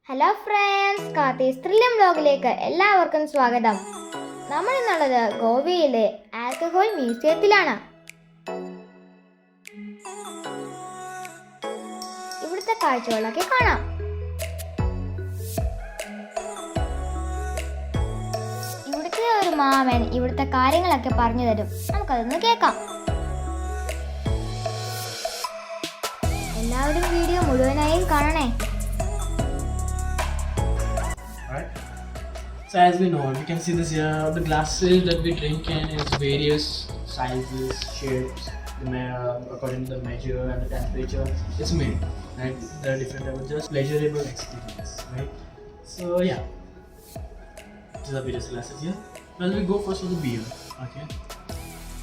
Hello friends, കാത്തീസ് ത്രില്യം വ്ലോഗിലേക്ക് എല്ലാവർക്കും സ്വാഗതം. നമ്മൾ ഇന്നുള്ളത് ഗോവയിലെ ആൽക്കഹോൾ മ്യൂസിയത്തിലാണ്. ഇവിടുത്തെ കാഴ്ചകളൊക്കെ കാണാം. ഇവിടുത്തെ ഒരു മാമൻ ഇവിടുത്തെ കാര്യങ്ങളൊക്കെ പറഞ്ഞു തരും. നമുക്കതൊന്ന് കേൾക്കാം. എല്ലാവരും വീഡിയോ മുഴുവനായും കാണണേ. So as we know, we can see this here, the glasses that we drink in is various sizes, shapes, according to the measure and the temperature it's made, right? There are different levels, just pleasurable experience, right? So yeah, these are various glasses here. Well, we go first for the beer, okay?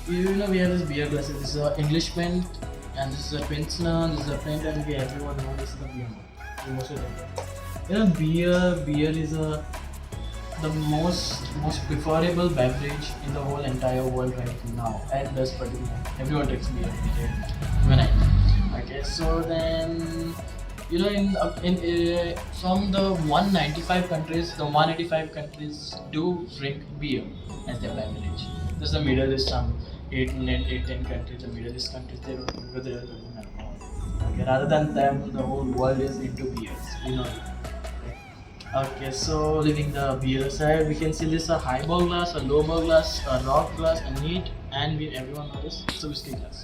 You know, we have this beer glasses. This is a English pint and this is a Pilsner, this is a pint, and everyone knows this is a beer. You mostly drink it. You know, beer is the most preferable beverage in the whole entire world right now. At this particular, everyone drinks beer. Even I. Okay, so then you know, from the 195 countries, the 185 countries do drink beer as their beverage. There's the Middle East, some 10 countries. The Middle East countries, they don't drink, but they don't have alcohol. Okay, rather than them, the whole world is into beers. You know. Okay, so leaving the beer side, we can see this a highball glass, a lowball glass, a rock glass, a neat, and everyone knows this, it's a whiskey glass,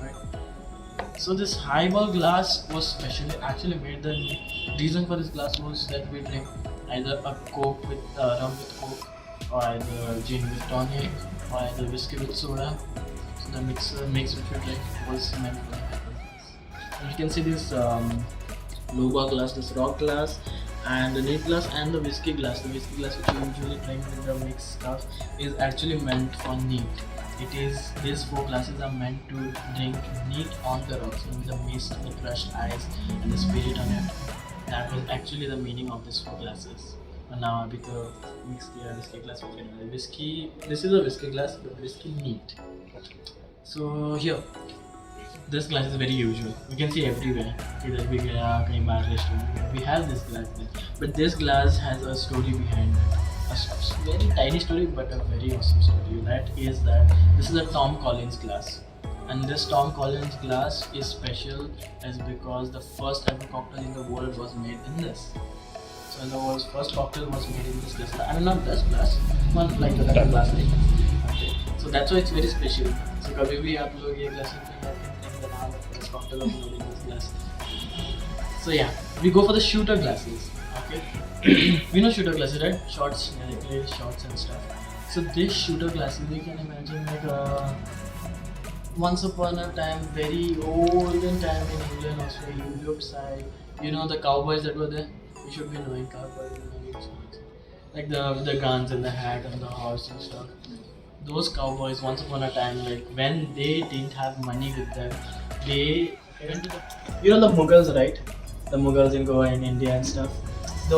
right? So this highball glass was actually made. The reason for this glass was that we drink either a coke with rum with coke, or either gin with tonic, or either whiskey with soda. So the mix which we drink was meant for the highball glass. And you can see this lowball glass, this rock glass, and the neat glass and the whiskey glass. The whiskey glass which you usually drink with the mixed stuff is actually meant for neat. These four glasses are meant to drink neat on the rocks, with the mist, the crushed ice, and the spirit on it. That was actually the meaning of these four glasses. And now with the mixed whiskey glass, the whiskey. This is a whiskey glass, but whiskey neat. So here, this glass is very usual. We can see everywhere. We have this glass there. But this glass has a story behind it. A very tiny story, but a very awesome story. That is that this is a Tom Collins glass. And this Tom Collins glass is special as because the first ever cocktail in the world was made in this. So the world's first cocktail was made in this glass. I mean, not this glass, one like the glass. Okay. So that's why it's very special. So कभी भी आप लोग ये glass cocktail of this glass. So yeah, we go for the shooter glasses. Okay, we know shooter glasses, right? Shots, shots and stuff. So this shooter glasses, you can imagine like once upon a time, very olden time in England, Australia, Europe side. You know the cowboys that were there. You should be knowing cowboys, like the guns and the hat and the horse and stuff. Those cowboys, once upon a time, like when they didn't have money with them, they went to you know the Mughals, right? The Mughals in Goa and India and stuff. The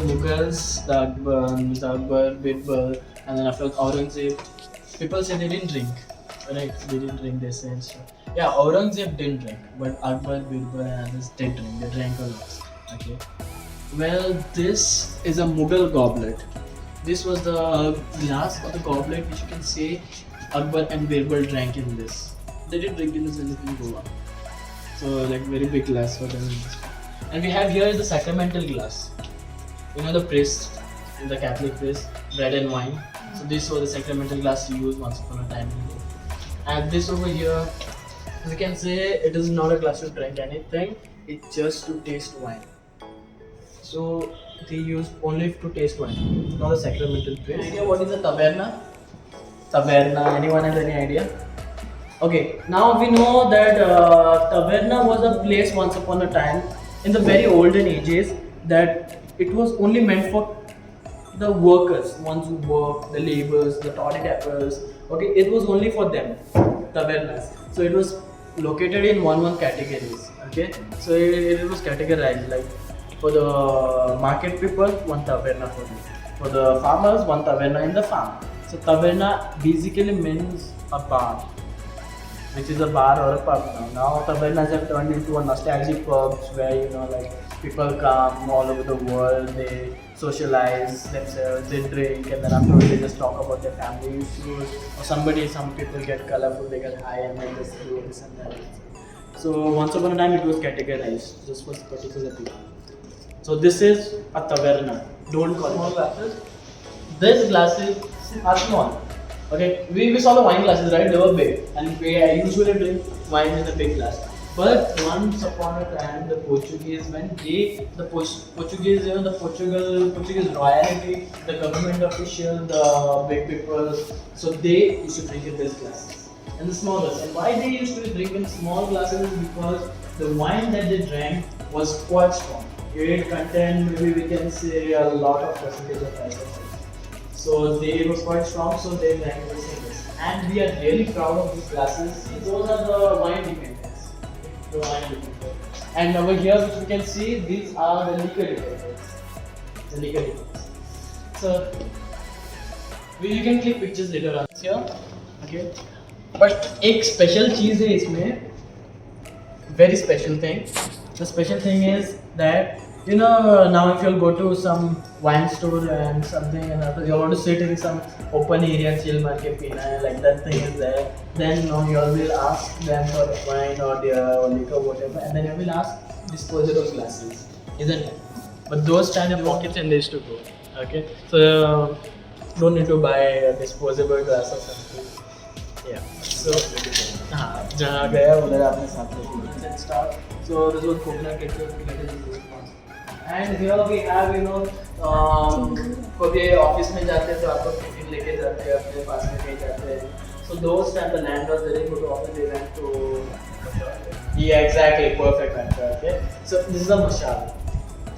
Mughals, the Akbar, Birbal, and then after Aurangzeb, people say they didn't drink, right? They didn't drink, they say and stuff. Yeah, Aurangzeb didn't drink, but Akbar, Birbal, and others did drink. They drank a lot. Okay. Well, this is a Mughal goblet. This was the glass or the goblet which you can say Akbar and Birbal drank in this. They did drink in this in Goa. So like very big glass for them. And we have here the sacramental glass. You know the priest, in the Catholic priest, bread and wine. So this was the sacramental glass used once upon a time. And this over here, you can say it is not a glass to drink anything. It's just to taste wine. So they use only to taste wine, not the sacramental priest. Idea what is a taberna? Taberna. Anyone has any idea? Okay, now we know that taverna was a place once upon a time in the very olden ages that it was only meant for the workers, ones who work, the laborers, the toilet tappers. Okay, it was only for them, tavernas. So it was located in one categories. Okay, so it was categorized like for the market people, one taverna for them. For the farmers, one taverna in the farm. So taverna basically means a bar, which is a bar or a pub now. Now tavernas have turned into a nostalgic pubs where like People come all over the world, they socialize themselves, they drink, and then afterwards they just talk about their family issues. Or some people get colorful, they get high, and then just do this and that. So once upon a time it was categorized just for particular people. So this is a taverna. Don't call small glasses. These glasses are small. Okay, we saw the wine glasses, right? They were big, and we usually drink wine in a big glass. But once upon a time, the Portuguese, Portuguese, the Portuguese royalty, the government official, the big people, so they used to drink in these glasses, in the small glasses. And why they used to drink in small glasses is because the wine that they drank was quite strong. It contained, maybe we can say, a lot of percentage of alcohol. So it was quite strong, so they drank the same. And we are really proud of these glasses. Those are the wine decanters. The wine decanters. And over here, which you can see, these are the liquor decanters. The liquor decanters. So you can click pictures later on here. Okay. But एक special चीज़ है इसमें. Very special thing. The special thing is that now if you'll go to some wine store and something and after you want to sit in some open area, chill market pina, like that thing is there, then you will ask them for wine or liquor, whatever, and then you will ask disposable glasses, isn't it? But those kind of pockets and they to go. Okay, so don't need to buy a disposable glass or something. Yeah. So जहाँ गया उधर आपने साथ में let's start. So this was coconut ketchup. And here we have कभी office में जाते हैं तो आपको टिफिन लेके जाते हैं अपने पास में कहीं जाते हैं. So those time the landlords they didn't go to office, they went to exactly perfect answer. Okay, so this is a mashal.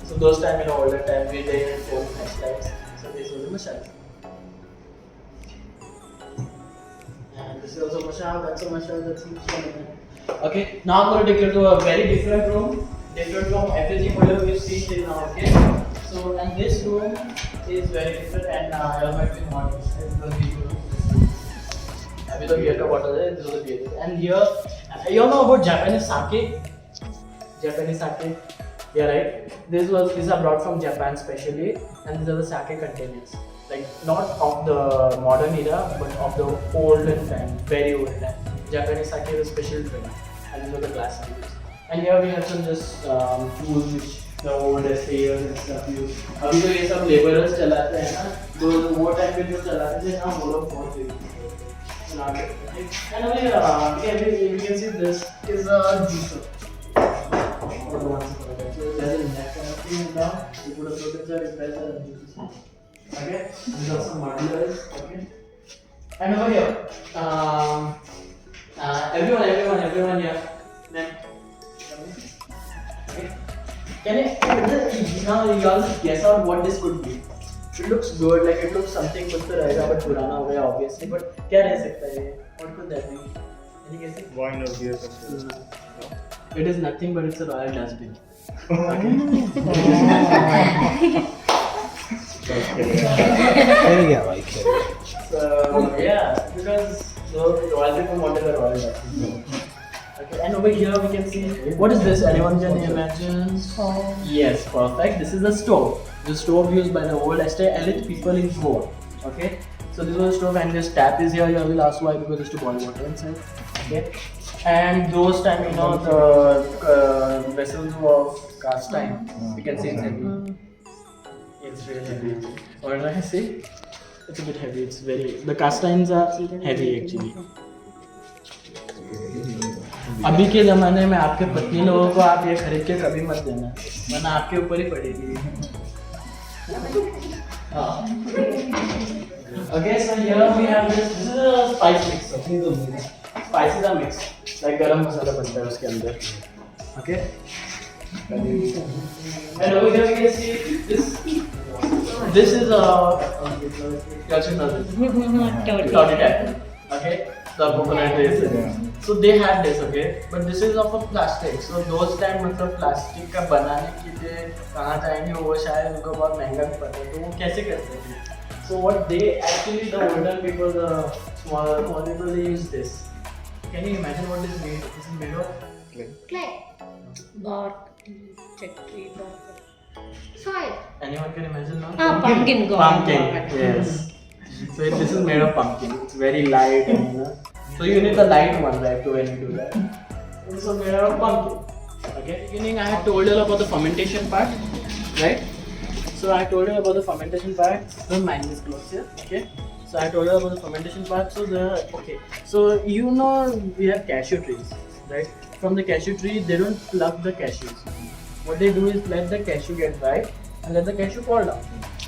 So those time older time we didn't phone flashlights, so this was a mashal. And this is also mashal, that's a mashal, that's a mashal. Okay, now I'm going to take you to a very different room from everything whatever we've seen till now. Okay, so and this room is very different and I might be not because we do अभी तो beer का bottle है, this is a beer. And here you know about Japanese sake, yeah, right? These are brought from Japan specially, and these are the sake containers, like not of the modern era but of the olden time, very old time. Japanese sake is a special drink, and these are the glass tubes. And here we have some just tools which the old SAers and stuff use. अभी तो ये सब laborers चलाते हैं ना, तो वो time पे जो चलाते थे ना वो लोग बहुत यूज करते हैं. And over here, you can see this is a juicer. So there's a neck kind of thing down. You put a soap inside, it press and juices. Okay, these are some modules. Okay, and over here, everyone here. Then. Okay. Can now you all guess out what this could be? It looks good, like it looks something good to रहेगा but पुराना हो गया obviously. But क्या रह सकता है ये? What could that be? Any guesses? Wine or beer? It is nothing but it's a royal dustbin. So yeah, because the royal people wanted a royal dustbin. Okay, and over here we can see, what is this? Anyone can imagine? Yes, perfect. This is the stove. The stove used by the old elite people in Goa. Okay, so this was a stove and this tap is here. You will ask why, because it's to boil water inside. Okay, and those time the vessels of cast iron. You can see it's heavy. It's really heavy. What did I say? It's a bit heavy. It's very. The cast irons are heavy actually. अभी के ज़माने में आपके पत्नी लोगों को आप ये खरीद के कभी मत देना, वरना आपके ऊपर ही पड़ेगी. Okay, so here we have this is a spice mixer. Spices are mixed, like garam masala बनता है उसके अंदर. Okay. And over here we can see this. This is toddy type. Okay. The coconut is so they had this, okay, but this is of a plastic. So those time मतलब plastic का बनाने के लिए कहाँ जाएंगे, वो शायद उनको बहुत महंगा भी पड़ता है, तो वो कैसे करते थे? So what they actually, the older people, the smaller people, they use this. Can you imagine what this is made? This is made of Clay. check tree top. Soil. Anyone can imagine now? Pumpkin. Pumpkin. Yes. So this is made of pumpkin. It's very light and so you need the light one, right, to when you do that. This is made out of pumpkin. Okay. Beginning, I had told you about the fermentation part, right? So I told you about the fermentation part. Don't mind this close here. Okay. So I told you about the fermentation part. So So you know we have cashew trees, right? From the cashew tree, they don't pluck the cashews. What they do is let the cashew get dry and let the cashew fall down.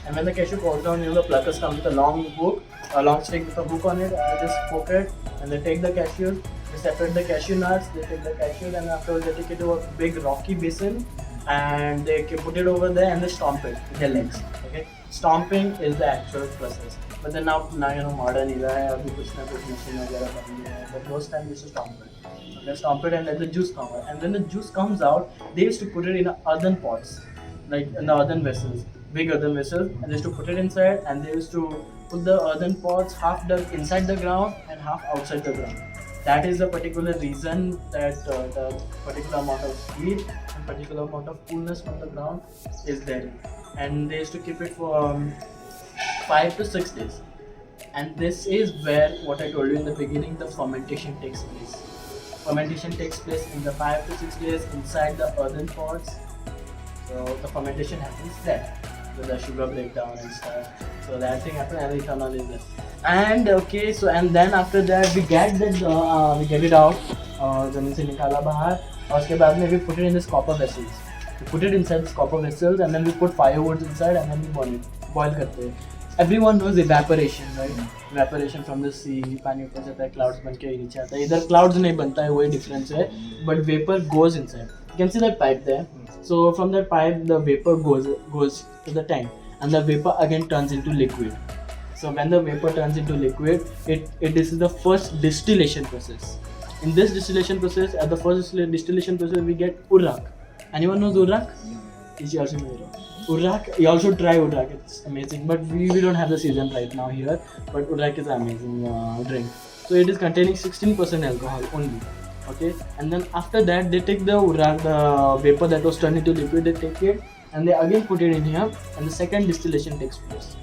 And when the cashew falls down, the pluckers come with a long hook, a long stick with a hook on it, and they just poke it, and they take the cashews, they separate the cashew nuts, they take the cashews, and afterwards they take it to a big rocky basin, and they put it over there and they stomp it with their legs. Okay, stomping is the actual process. But then now modern era है अभी कुछ ना कुछ machine वगैरह बन गया है. But those time used to stomp it. They stomp it and let the juice come out. And when the juice comes out, they used to put it in earthen pots, like in the earthen vessels, big earthen vessels, and they used to put it inside. And they used to put the earthen pots half dug inside the ground and half outside the ground. That is the particular reason that the particular amount of heat and particular amount of coolness from the ground is there. And they used to keep it for 5 to 6 days. And this is where what I told you in the beginning, the fermentation takes place. Fermentation takes place in the 5 to 6 days inside the earthen pots. So the fermentation happens there with the sugar breakdown and stuff. So that thing happens and ethanol is there. And okay, so and then after that we get it out. जमीन से निकाला बाहर और उसके बाद में we put it in this copper vessels. We put it inside this copper vessels and then we put firewoods inside and then we boil करते हैं. Everyone knows evaporation, right? Evaporation from the sea, पानी ऊपर जाता है, clouds बन के नीचे आता है. इधर clouds नहीं बनता है, वही difference है. But vapor goes inside. You can see that pipe there. So from that pipe, the vapor goes to the tank, and the vapor again turns into liquid. So when the vapor turns into liquid, this is the first distillation process. In this distillation process, at the first distillation process, we get urrak. Anyone knows urrak? You also know urrak. You also try urrak. It's amazing. But we don't have the season right now here. But urrak is an amazing drink. So it is containing 16% alcohol only. Okay. And then after that, they take the urrak, the vapor that was turned into liquid. They take it and they again put it in here. And the second distillation takes place.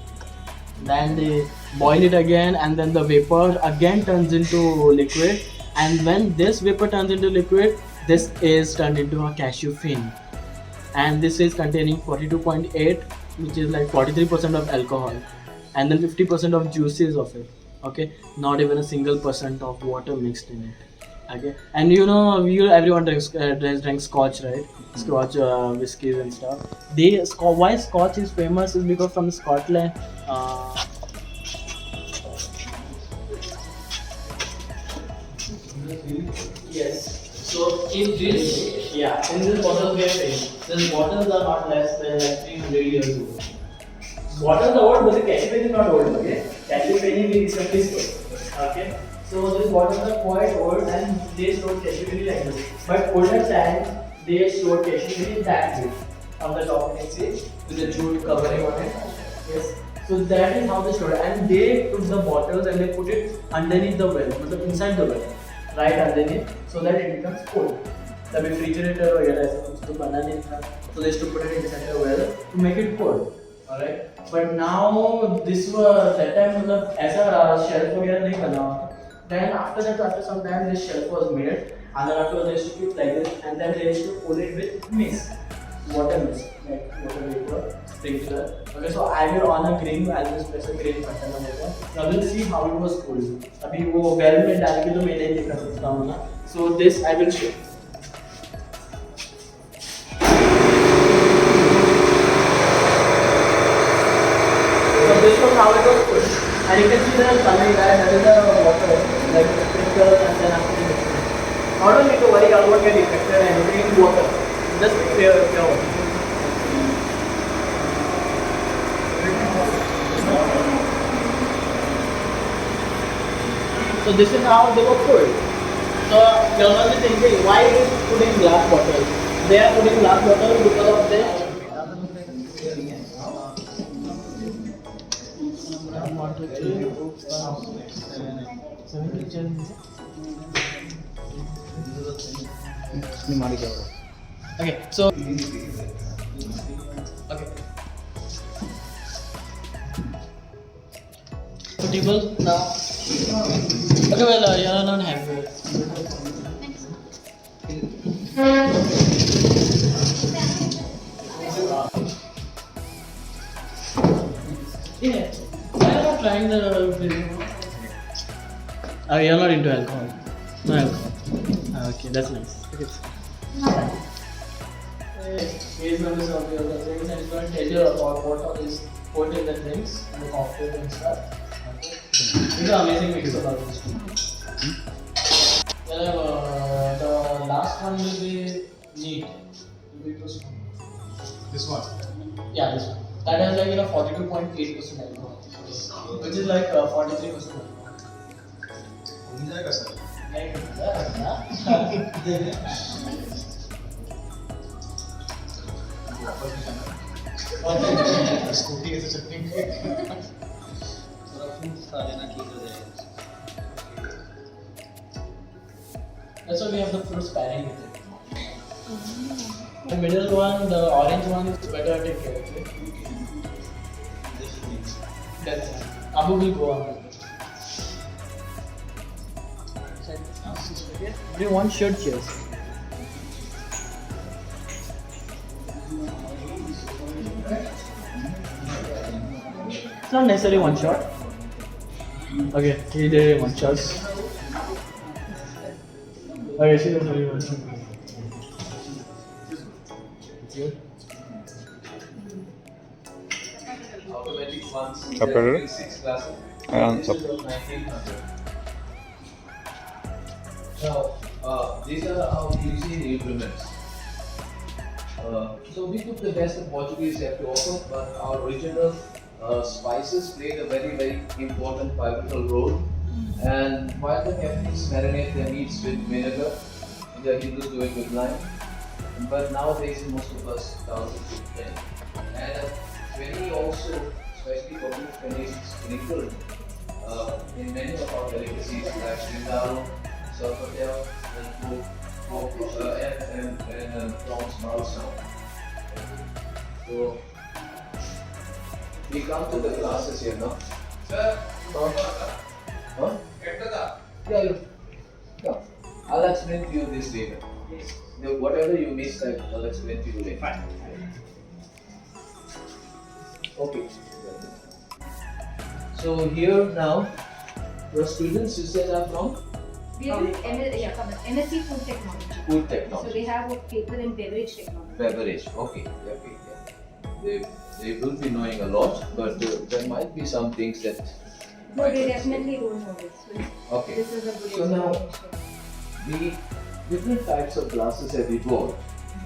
Then they boil it again, and then the vapor again turns into liquid. And when this vapor turns into liquid, this is turned into a cashew fin. And this is containing 42.8, which is like 43% of alcohol, and then 50% of juices of it. Okay, not even a single percent of water mixed in it. Okay, and everyone drinks scotch, right? Scotch, whiskeys and stuff. Why scotch is famous is because from Scotland. Yes. So in this bottles we are saying, these bottles are not less than like 300 years old. Bottles are old, but the cashew is not old. Okay, cashew penny we recently stored. Okay, so these bottles are quite old and they stored cashew penny like this. But older times they stored cashew penny that way. On the top you can see with the jute covering on it. Yes. So that is how they stored, and they took the bottles and they put it underneath the well, inside the well. Right underneath, so that it becomes cold. The refrigerator वगैरह ऐसा कुछ तो बना नहीं था, so they used to put it inside the well to make it cold. Alright, but now that time मतलब ऐसा shelf वगैरह नहीं बना हुआ. Then after some time this shelf was made, and then after they used to keep like this, and then they used to cool it with mist, water mist, like water vapor, sprinkler. Okay, so I will on a grain, I will press a grain button on it. Now we'll see how it was cooled. अभी वो well में डाल के तो मैं नहीं दिखा सकता हूँ ना. So this I will show. So this was how it was cooled. And you can see there is coming that is the water, like the sprinkler and then after the mixture. I don't need to worry about getting affected and anything in water. Just pure water. So this is how they were cooled. So you must be thinking, why is it put in glass bottles? They are putting glass bottles because of their Okay, so okay. Comfortable now. Okay, well, you're not happy. Yeah, I'm not trying the. Oh, you're not into alcohol. No alcohol. Okay, that's nice. Okay. He's going to serve you the drinks and he's going to tell you about what all is put in the drinks, the cocktail and stuff. Okay. These are amazing mix of all these two. The last one will be neat. Will be too strong. This one. Yeah, this one. That has like 42.8% alcohol, which is like 43% alcohol. हो जाएगा sir. Like that, scooty ऐसे चलनी थोड़ा fruits खा लेना ठीक हो जाएगा. That's why we have the fruits pairing with it. The middle one, the orange one is better to take care of it. That's it. Abu will go on. Everyone should cheers. It's not necessarily one shot. Okay, he did it one shot. Okay, she did it one shot. It's good. Automatic ones in Separated? the 6 classes. And This is of 1900. Now, these are our cuisine implements. So we took the best the Portuguese have to offer, but our original spices played a very, very important pivotal role. And while the Japanese marinate their meats with vinegar, the Hindus do it with lime. But nowadays most of us does it with cane. And Penny also, especially for Penny, is sprinkled in many of our delicacies like Srindaro, Sarpatel, and prawns balsam. So we come to the classes here now. Sir, huh? Yeah. I'll explain to you this later. Whatever you missed, I'll explain to you later. Fine. Okay. So here now, the students you said are from We are doing MSc Food Technology. food So technology, they have a paper in beverage technology. beverage. Okay. They will be knowing a lot, but there might be some things that. No, they definitely don't know this. So Okay. this is a good So now, explanation. the different types of glasses have evolved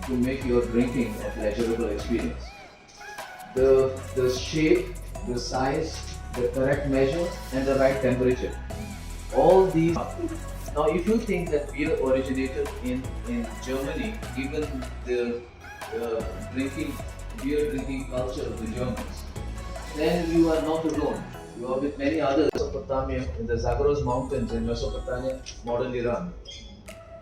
to make your drinking a pleasurable experience. The shape, the size, the correct measure, and the right temperature. All these. Now, if you think that beer originated in Germany, given the beer drinking culture of the Germans, then you are not alone. You are with many others. Mesopotamia, in the Zagros mountains in Mesopotamia, modern Iran.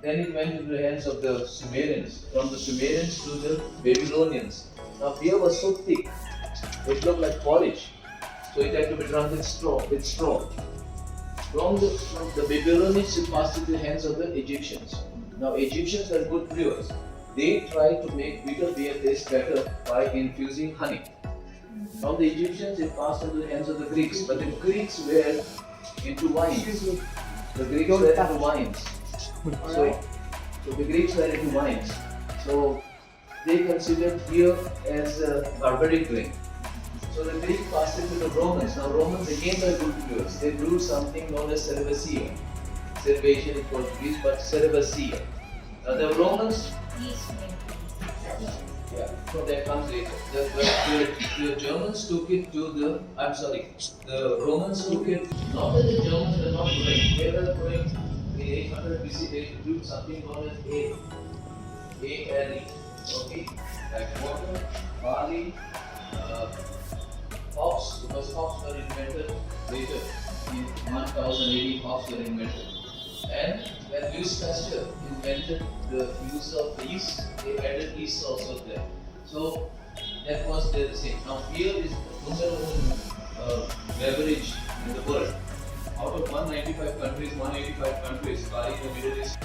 Then it went into the hands of the Sumerians. From the Sumerians to the Babylonians. Now beer was so thick, it looked like porridge. So it had to be drunk with straw. From the Babylonians, it passed into the hands of the Egyptians. Now Egyptians were good brewers. They tried to make bitter beer taste better by infusing honey. From the Egyptians, it passed into the hands of the Greeks. But the Greeks were into wines. The Greeks were into wines. So the Greeks were into wines. So they considered beer as a barbaric drink. So the Greeks passed it to the Romans. Now Romans again were good brewers. They brewed something known as cerveza. Cerveza in Portuguese, but cerveza. Now the Romans, yeah, so that comes later. The Germans took it to the, the Romans took it, not that the Germans were not brewing, they were brewing in 800 BC, they brewed something known as Ale, okay, like water, barley, hops, because hops were invented later, in 1000 AD hops were invented. And when Louis Pasteur invented the use of yeast, they added yeast also there. So that was there the same. Now beer is the number one beverage in the world. Out of 195 countries, 185 countries, barring the Middle East.